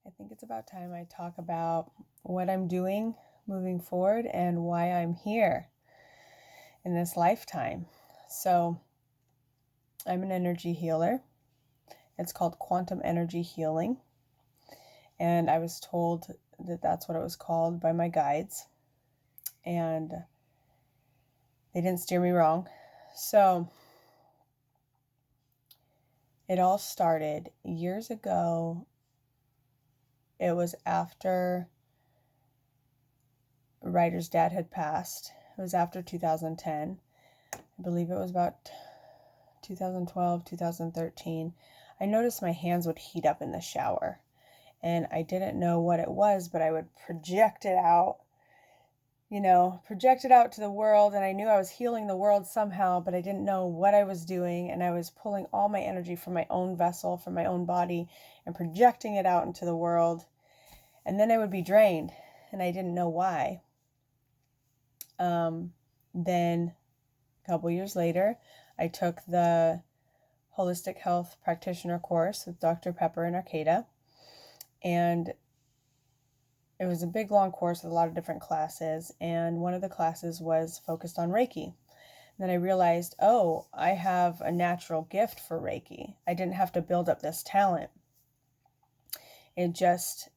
I think it's about time I talk about what I'm doing moving forward and why I'm here in this lifetime. So, I'm an energy healer. It's called quantum energy healing. And I was told that that's what it was called by my guides. And they didn't steer me wrong. So, it all started years ago. It was after a writer's dad had passed. It was after 2010. I believe it was about 2012, 2013. I noticed my hands would heat up in the shower. And I didn't know what it was, but I would project it out, project it out to the world. And I knew I was healing the world somehow, but I didn't know what I was doing. And I was pulling all my energy from my own vessel, from my own body, and projecting it out into the world. And then I would be drained, and I didn't know why. Then a couple years later, I took the Holistic Health Practitioner course with Dr. Pepper and Arcata. And it was a big, long course with a lot of different classes. And one of the classes was focused on Reiki. And then I realized, oh, I have a natural gift for Reiki. I didn't have to build up this talent. It just,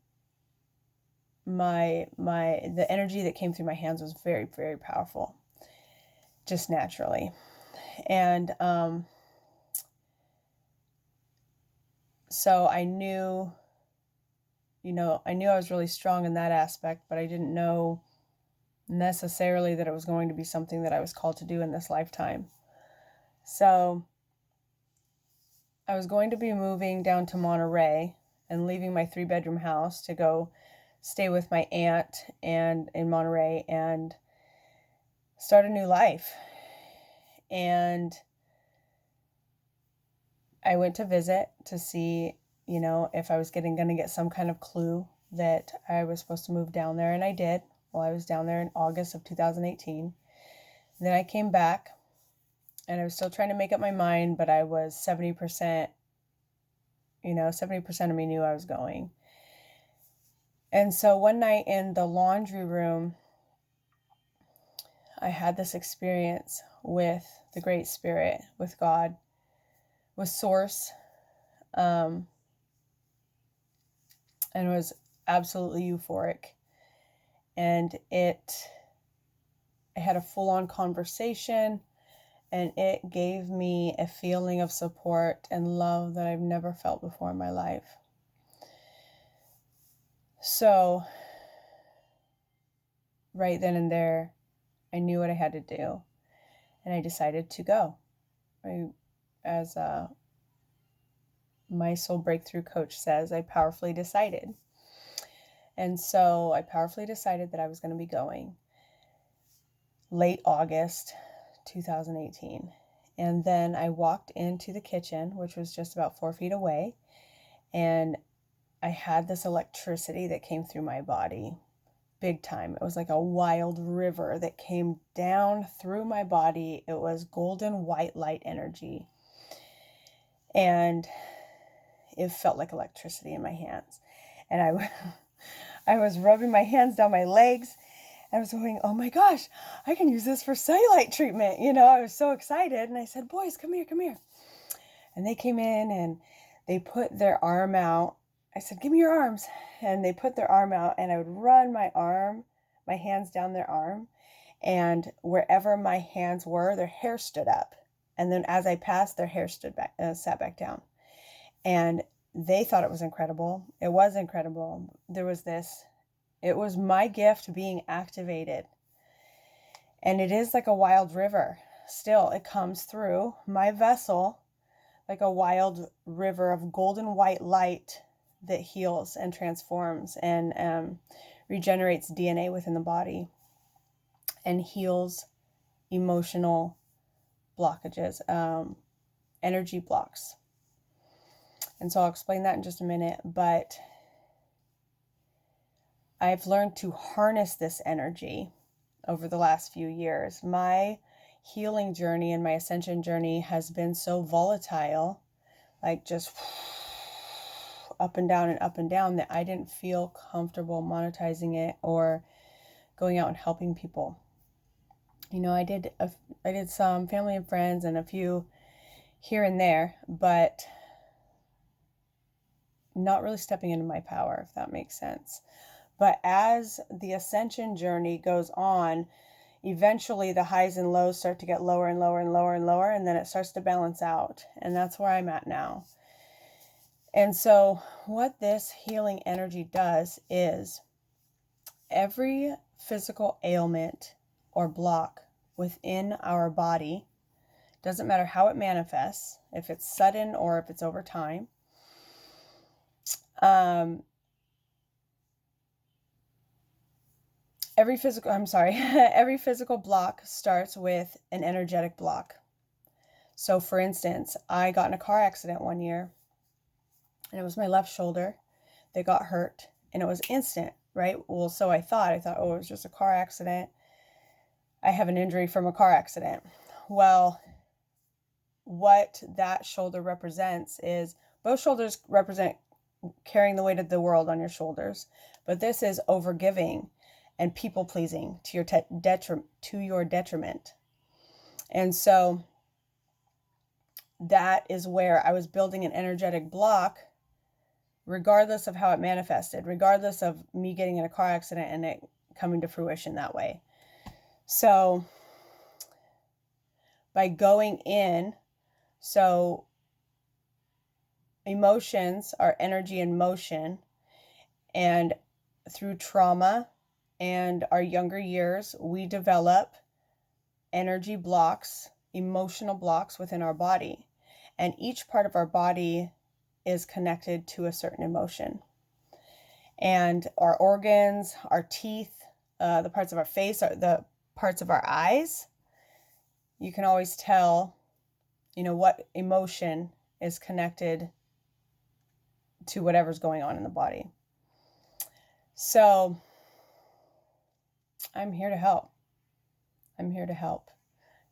the energy that came through my hands was very, very powerful, just naturally. And so I knew I was really strong in that aspect, but I didn't know necessarily that it was going to be something that I was called to do in this lifetime. So I was going to be moving down to Monterey and leaving my 3-bedroom house to go stay with my aunt and in Monterey and start a new life. And I went to visit to see, if I was going to get some kind of clue that I was supposed to move down there. And I did. Well, I was down there in August of 2018. And then I came back and I was still trying to make up my mind, but I was 70%, 70% of me knew I was going. And so one night in the laundry room, I had this experience with the Great Spirit, with God, with Source, and it was absolutely euphoric. And I had a full-on conversation, and it gave me a feeling of support and love that I've never felt before in my life. So, right then and there, I knew what I had to do, and I decided to go. As my soul breakthrough coach says, I powerfully decided. And so I powerfully decided that I was going to be going late August 2018. And then I walked into the kitchen, which was just about 4 feet away, and I had this electricity that came through my body big time. It was like a wild river that came down through my body. It was golden white light energy. And it felt like electricity in my hands. And I was rubbing my hands down my legs. And I was going, oh my gosh, I can use this for cellulite treatment. I was so excited. And I said, boys, come here, come here. And they came in and they put their arm out. I said, give me your arms. And they put their arm out, and I would run my hands down their arm. And wherever my hands were, their hair stood up. And then as I passed, their hair sat back down. And they thought it was incredible. It was incredible. It was my gift being activated. And it is like a wild river. Still, it comes through my vessel like a wild river of golden white light that heals and transforms and regenerates DNA within the body and heals emotional blockages, energy blocks. And so I'll explain that in just a minute, but I've learned to harness this energy over the last few years. My healing journey and my ascension journey has been so volatile, like just up and down and up and down that I didn't feel comfortable monetizing it or going out and helping people. I did some family and friends and a few here and there, but not really stepping into my power, if that makes sense. But as the ascension journey goes on, eventually the highs and lows start to get lower and lower and lower and lower, and then it starts to balance out. And that's where I'm at now. And so what this healing energy does is every physical ailment or block within our body, doesn't matter how it manifests, if it's sudden or if it's over time, every physical block starts with an energetic block. So for instance, I got in a car accident one year, and it was my left shoulder that got hurt, and it was instant, right? Well, so I thought, oh, it was just a car accident. I have an injury from a car accident. Well, what that shoulder represents is, both shoulders represent carrying the weight of the world on your shoulders, but this is overgiving and people pleasing to your detriment. And so that is where I was building an energetic block, regardless of how it manifested, regardless of me getting in a car accident and it coming to fruition that way. So by going in, so emotions are energy in motion, and through trauma and our younger years, we develop energy blocks, emotional blocks within our body. And each part of our body is connected to a certain emotion. And our organs, our teeth, the parts of our face, the parts of our eyes, you can always tell, what emotion is connected to whatever's going on in the body. So I'm here to help. I'm here to help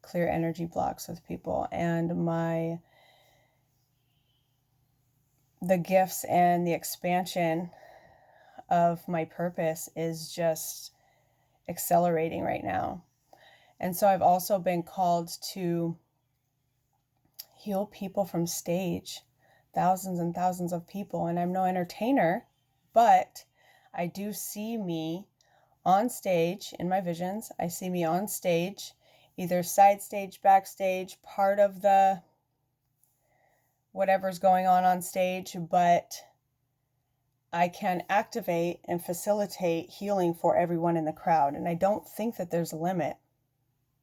clear energy blocks with people. And the gifts and the expansion of my purpose is just accelerating right now. And so I've also been called to heal people from stage, thousands and thousands of people. And I'm no entertainer, but I do see me on stage in my visions. I see me on stage, either side stage, backstage, part of the whatever's going on stage, but I can activate and facilitate healing for everyone in the crowd. And I don't think that there's a limit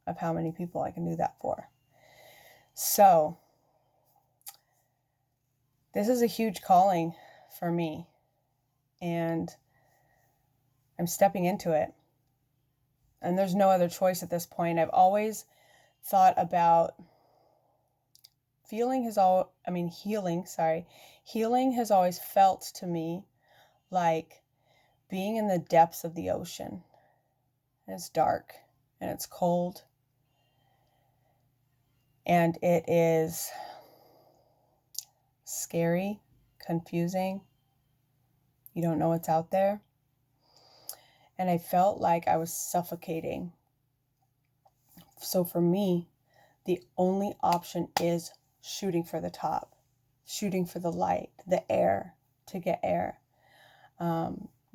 of how many people I can do that for. So this is a huge calling for me, and I'm stepping into it. And there's no other choice at this point. I've always thought about healing has always felt to me like being in the depths of the ocean. And it's dark and it's cold. And it is scary, confusing. You don't know what's out there. And I felt like I was suffocating. So for me, the only option is shooting for the top, shooting for the light, the air, to get air.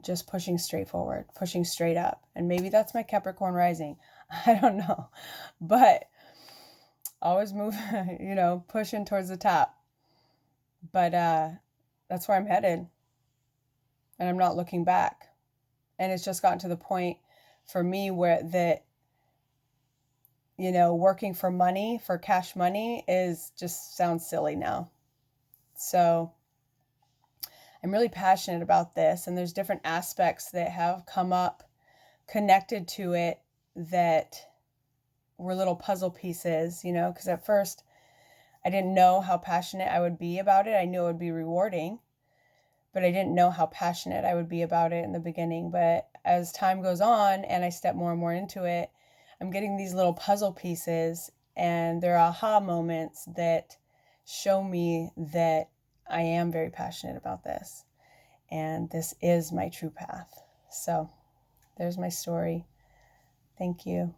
Just pushing straight forward, pushing straight up. And maybe that's my Capricorn rising. I don't know. But always move, pushing towards the top. But that's where I'm headed. And I'm not looking back. And it's just gotten to the point for me where that, working for money, for cash money, just sounds silly now. So I'm really passionate about this, and there's different aspects that have come up connected to it that were little puzzle pieces, because at first I didn't know how passionate I would be about it. I knew it would be rewarding, but I didn't know how passionate I would be about it in the beginning. But as time goes on and I step more and more into it, I'm getting these little puzzle pieces, and they're aha moments that show me that I am very passionate about this, and this is my true path. So there's my story. Thank you.